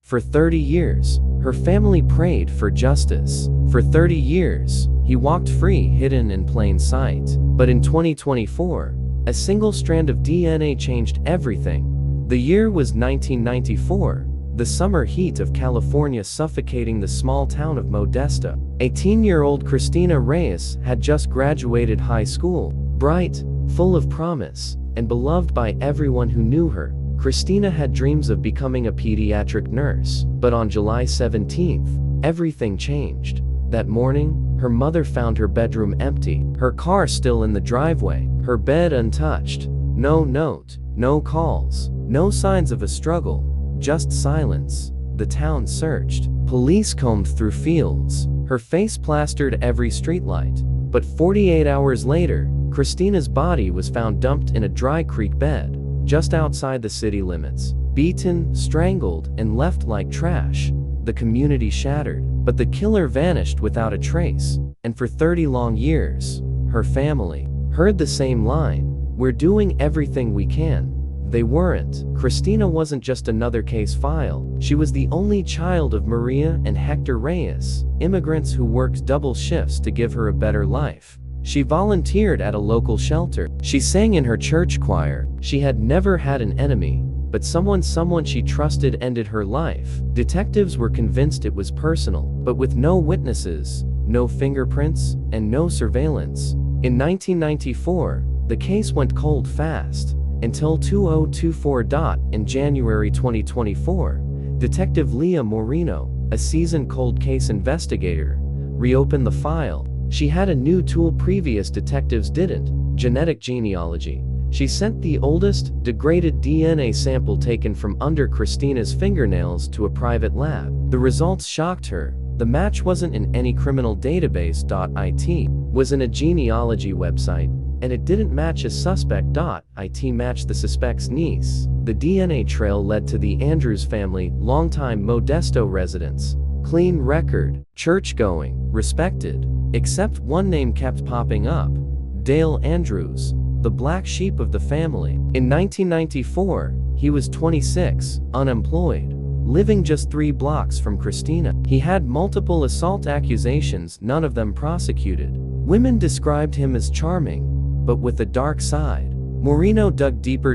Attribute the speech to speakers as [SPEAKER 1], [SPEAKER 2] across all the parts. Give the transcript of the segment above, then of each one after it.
[SPEAKER 1] For 30 years, her family prayed for justice. For 30 years, he walked free, hidden in plain sight. But in 2024, a single strand of DNA changed everything. The year was 1994, the summer heat of California suffocating the small town of Modesto. 18-year-old Christina Reyes had just graduated high school. Bright, full of promise, and beloved by everyone who knew her, Christina had dreams of becoming a pediatric nurse. But on July 17th, everything changed. That morning, her mother found her bedroom empty, her car still in the driveway, her bed untouched. No note, no calls, no signs of a struggle, just silence. The town searched. Police combed through fields, her face plastered every streetlight. But 48 hours later, Christina's body was found dumped in a dry creek bed, just outside the city limits. Beaten, strangled, and left like trash. The community shattered, but the killer vanished without a trace. And for 30 long years, her family heard the same line, "We're doing everything we can." They weren't. Christina wasn't just another case file. She was the only child of Maria and Hector Reyes, immigrants who worked double shifts to give her a better life. She volunteered at a local shelter. She sang in her church choir. She had never had an enemy, but someone she trusted ended her life. Detectives were convinced it was personal, but with no witnesses, no fingerprints, and no surveillance. In 1994, the case went cold fast. Until 2024. In January 2024, Detective Leah Moreno, a seasoned cold case investigator, reopened the file. She had a new tool previous detectives didn't: genetic genealogy. She sent the oldest, degraded DNA sample taken from under Christina's fingernails to a private lab. The results shocked her. The match wasn't in any criminal database. It was in a genealogy website, and it didn't match a suspect. It matched the suspect's niece. The DNA trail led to the Andrews family, longtime Modesto residents. Clean record, church-going, respected. Except one name kept popping up: Dale Andrews, the black sheep of the family. In 1994, he was 26, unemployed, living just 3 blocks from Christina. He had multiple assault accusations, none of them prosecuted. Women described him as charming, but with a dark side. Moreno dug deeper.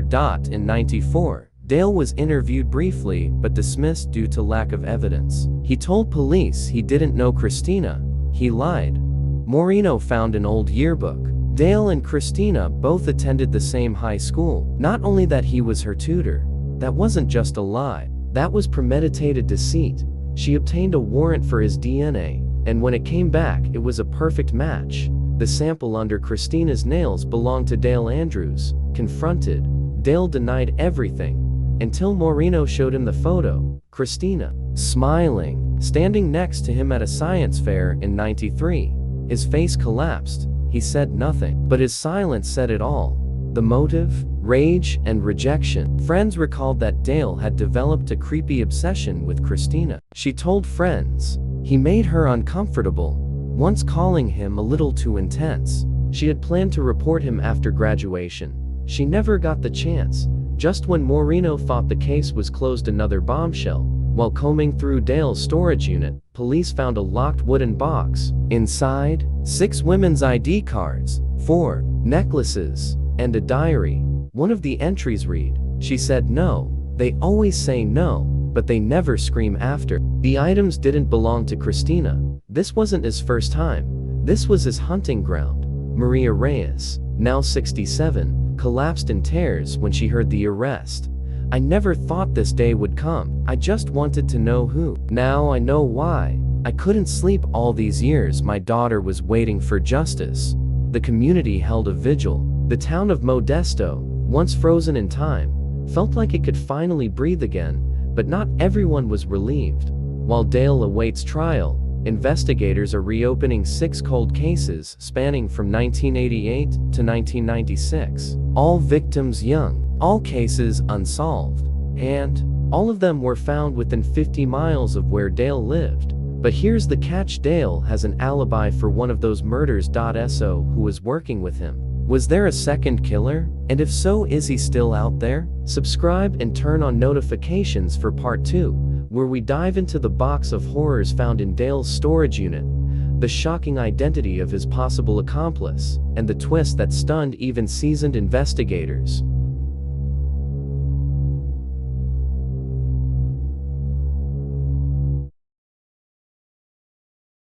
[SPEAKER 1] In 94, Dale was interviewed briefly but dismissed due to lack of evidence. He told police he didn't know Christina. He lied. Moreno found an old yearbook. Dale and Christina both attended the same high school. Not only that he was her tutor, that wasn't just a lie. That was premeditated deceit. She obtained a warrant for his DNA, and when it came back, it was a perfect match. The sample under Christina's nails belonged to Dale Andrews. Confronted, Dale denied everything, until Moreno showed him the photo. Christina, smiling, standing next to him at a science fair in '93. His face collapsed. He said nothing, but his silence said it all. The motive? Rage and rejection. Friends recalled that Dale had developed a creepy obsession with Christina. She told friends, he made her uncomfortable, once calling him a little too intense. She had planned to report him after graduation. She never got the chance. Just when Moreno thought the case was closed, another bombshell. While combing through Dale's storage unit, police found a locked wooden box. Inside, 6 women's ID cards, 4 necklaces, and a diary. One of the entries read, "She said no. They always say no, but they never scream after." The items didn't belong to Christina. This wasn't his first time. This was his hunting ground. Maria Reyes, now 67, collapsed in tears when she heard the arrest. "I never thought this day would come. I just wanted to know who. Now I know why. I couldn't sleep all these years. My daughter was waiting for justice." The community held a vigil. The town of Modesto, once frozen in time, felt like it could finally breathe again, but not everyone was relieved. While Dale awaits trial, investigators are reopening 6 cold cases spanning from 1988 to 1996. All victims young, all cases unsolved, and all of them were found within 50 miles of where Dale lived. But here's the catch: Dale has an alibi for one of those murders. So who was working with him? Was there a second killer? And if so, is he still out there? Subscribe and turn on notifications for part 2. where we dive into the box of horrors found in Dale's storage unit, the shocking identity of his possible accomplice, and the twist that stunned even seasoned investigators.